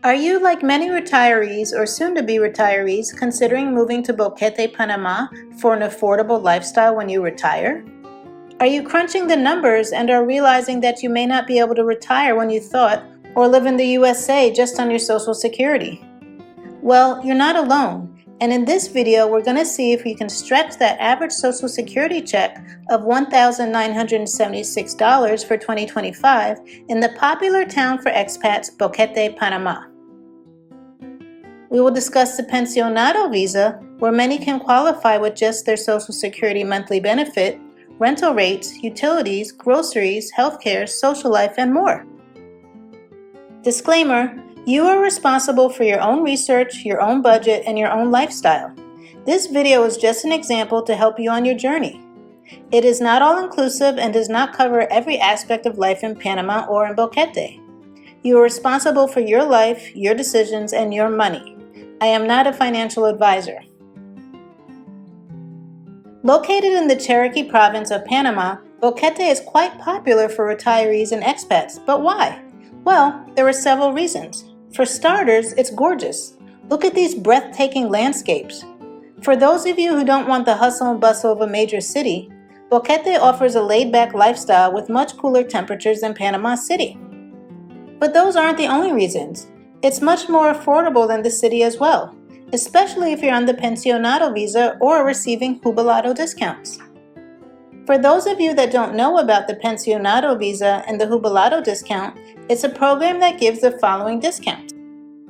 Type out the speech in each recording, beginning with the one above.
Are you, like many retirees or soon-to-be retirees, considering moving to Boquete, Panama for an affordable lifestyle when you retire? Are you crunching the numbers and are realizing that you may not be able to retire when you thought, or live in the USA just on your Social Security? Well, you're not alone, and in this video we're going to see if you can stretch that average Social Security check of $1,976 for 2025 in the popular town for expats, Boquete, Panama. We will discuss the pensionado visa, where many can qualify with just their Social Security monthly benefit, rental rates, utilities, groceries, healthcare, social life, and more. Disclaimer: you are responsible for your own research, your own budget, and your own lifestyle. This video is just an example to help you on your journey. It is not all-inclusive and does not cover every aspect of life in Panama or in Boquete. You are responsible for your life, your decisions, and your money. I am not a financial advisor. Located in the Cherokee province of Panama, Boquete is quite popular for retirees and expats. But why? Well, there are several reasons. For starters, it's gorgeous. Look at these breathtaking landscapes. For those of you who don't want the hustle and bustle of a major city, Boquete offers a laid-back lifestyle with much cooler temperatures than Panama City. But those aren't the only reasons. It's much more affordable than the city as well, especially if you're on the pensionado visa or are receiving jubilado discounts. For those of you that don't know about the pensionado visa and the jubilado discount, it's a program that gives the following discounts.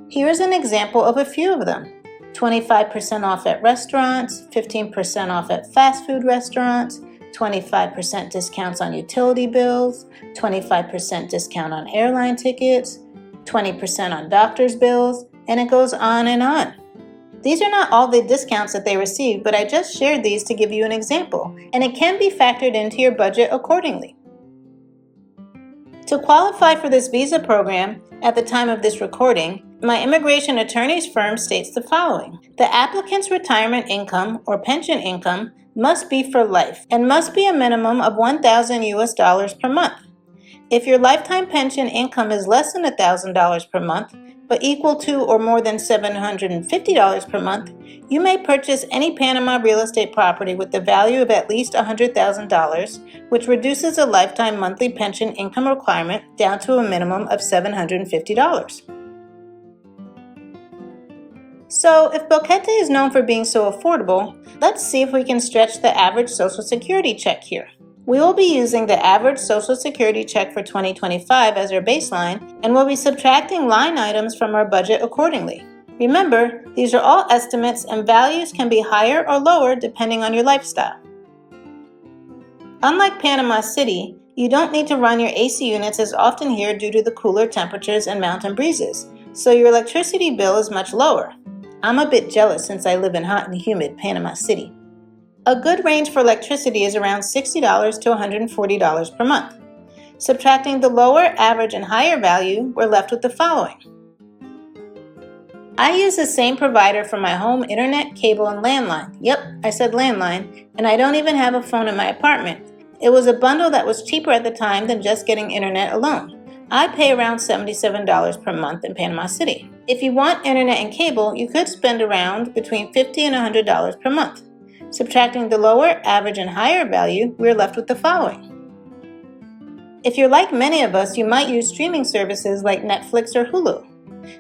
Here's an example of a few of them: 25% off at restaurants, 15% off at fast food restaurants, 25% discounts on utility bills, 25% discount on airline tickets, 20% on doctor's bills, and it goes on and on. These are not all the discounts that they receive, but I just shared these to give you an example, and it can be factored into your budget accordingly. To qualify for this visa program, at the time of this recording, my immigration attorney's firm states the following: the applicant's retirement income or pension income must be for life and must be a minimum of $1,000 per month. If your lifetime pension income is less than $1,000 per month, but equal to or more than $750 per month, you may purchase any Panama real estate property with the value of at least $100,000, which reduces the lifetime monthly pension income requirement down to a minimum of $750. So, if Boquete is known for being so affordable, let's see if we can stretch the average Social Security check here. We will be using the average Social Security check for 2025 as our baseline, and we'll be subtracting line items from our budget accordingly. Remember, these are all estimates and values can be higher or lower depending on your lifestyle. Unlike Panama City, you don't need to run your AC units as often here due to the cooler temperatures and mountain breezes, so your electricity bill is much lower. I'm a bit jealous since I live in hot and humid Panama City. A good range for electricity is around $60 to $140 per month. Subtracting the lower, average, and higher value, we're left with the following. I use the same provider for my home internet, cable, and landline. Yep, I said landline, and I don't even have a phone in my apartment. It was a bundle that was cheaper at the time than just getting internet alone. I pay around $77 per month in Panama City. If you want internet and cable, you could spend around between $50 and $100 per month. Subtracting the lower, average, and higher value, we're left with the following. If you're like many of us, you might use streaming services like Netflix or Hulu.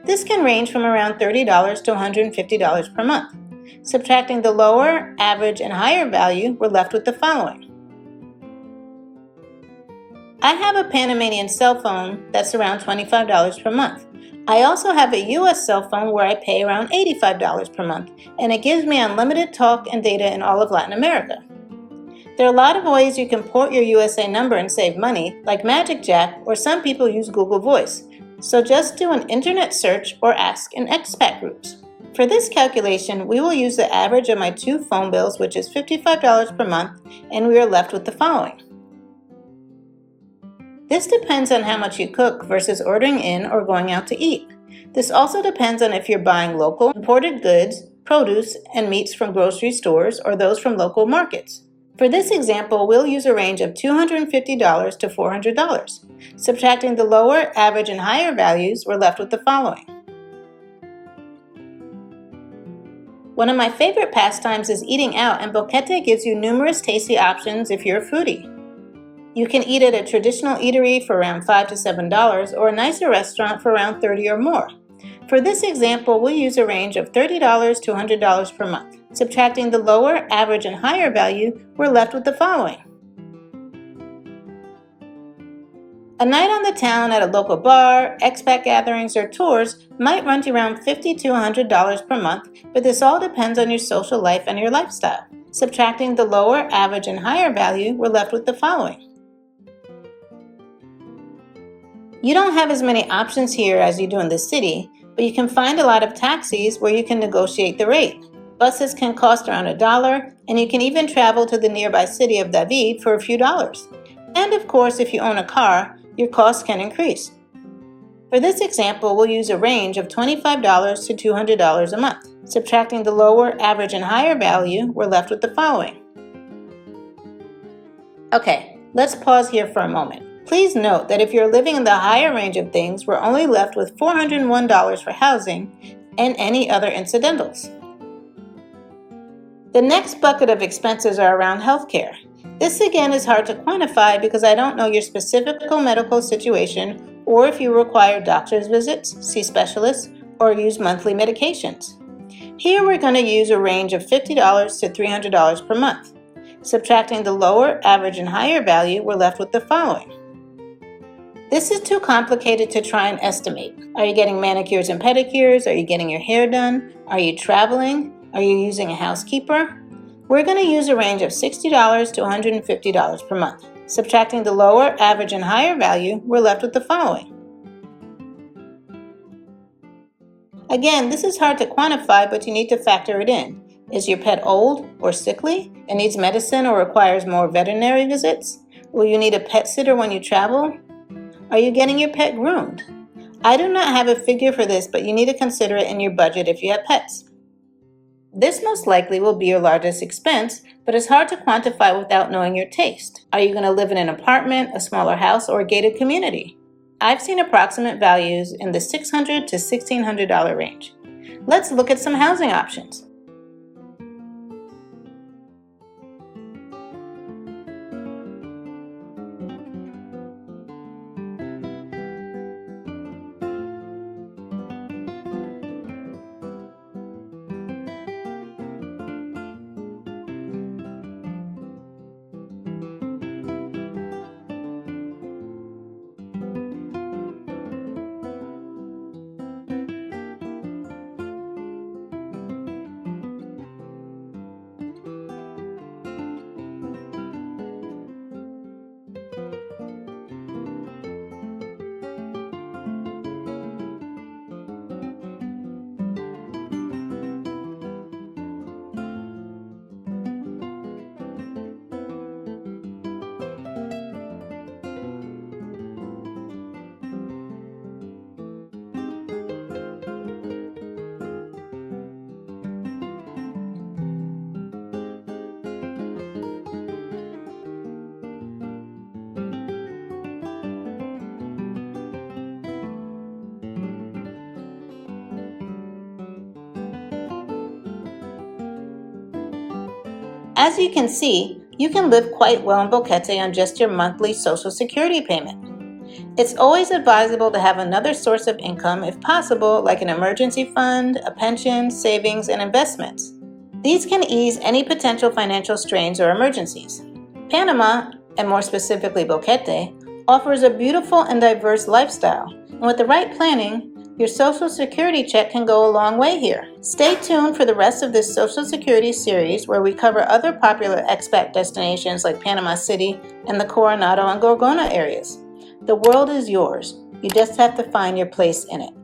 This can range from around $30 to $150 per month. Subtracting the lower, average, and higher value, we're left with the following. I have a Panamanian cell phone that's around $25 per month. I also have a US cell phone where I pay around $85 per month, and it gives me unlimited talk and data in all of Latin America. There are a lot of ways you can port your USA number and save money, like MagicJack, or some people use Google Voice. So just do an internet search or ask in expat groups. For this calculation, we will use the average of my two phone bills, which is $55 per month, and we are left with the following. This depends on how much you cook versus ordering in or going out to eat. This also depends on if you're buying local, imported goods, produce, and meats from grocery stores or those from local markets. For this example, we'll use a range of $250 to $400. Subtracting the lower, average, and higher values, we're left with the following. One of my favorite pastimes is eating out, and Boquete gives you numerous tasty options if you're a foodie. You can eat at a traditional eatery for around $5 to $7 or a nicer restaurant for around $30 or more. For this example, we'll use a range of $30 to $100 per month. Subtracting the lower, average, and higher value, we're left with the following. A night on the town at a local bar, expat gatherings, or tours might run to around $50 to $100 per month, but this all depends on your social life and your lifestyle. Subtracting the lower, average, and higher value, we're left with the following. You don't have as many options here as you do in the city, but you can find a lot of taxis where you can negotiate the rate. Buses can cost around $1, and you can even travel to the nearby city of David for a few dollars. And of course, if you own a car, your costs can increase. For this example, we'll use a range of $25 to $200 a month. Subtracting the lower, average, and higher value, we're left with the following. Okay, let's pause here for a moment. Please note that if you're living in the higher range of things, we're only left with $401 for housing and any other incidentals. The next bucket of expenses are around healthcare. This again is hard to quantify because I don't know your specific medical situation or if you require doctor's visits, see specialists, or use monthly medications. Here we're going to use a range of $50 to $300 per month. Subtracting the lower, average, and higher value, we're left with the following. This is too complicated to try and estimate. Are you getting manicures and pedicures? Are you getting your hair done? Are you traveling? Are you using a housekeeper? We're going to use a range of $60 to $150 per month. Subtracting the lower, average, and higher value, we're left with the following. Again, this is hard to quantify, but you need to factor it in. Is your pet old or sickly and needs medicine or requires more veterinary visits? Will you need a pet sitter when you travel? Are you getting your pet groomed? I do not have a figure for this, but you need to consider it in your budget if you have pets. This most likely will be your largest expense, but it's hard to quantify without knowing your taste. Are you going to live in an apartment, a smaller house, or a gated community? I've seen approximate values in the $600 to $1,600 range. Let's look at some housing options. As you can see, you can live quite well in Boquete on just your monthly Social Security payment. It's always advisable to have another source of income if possible, like an emergency fund, a pension, savings, and investments. These can ease any potential financial strains or emergencies. Panama, and more specifically Boquete, offers a beautiful and diverse lifestyle, and with the right planning, your Social Security check can go a long way here. Stay tuned for the rest of this Social Security series where we cover other popular expat destinations like Panama City and the Coronado and Gorgona areas. The world is yours. You just have to find your place in it.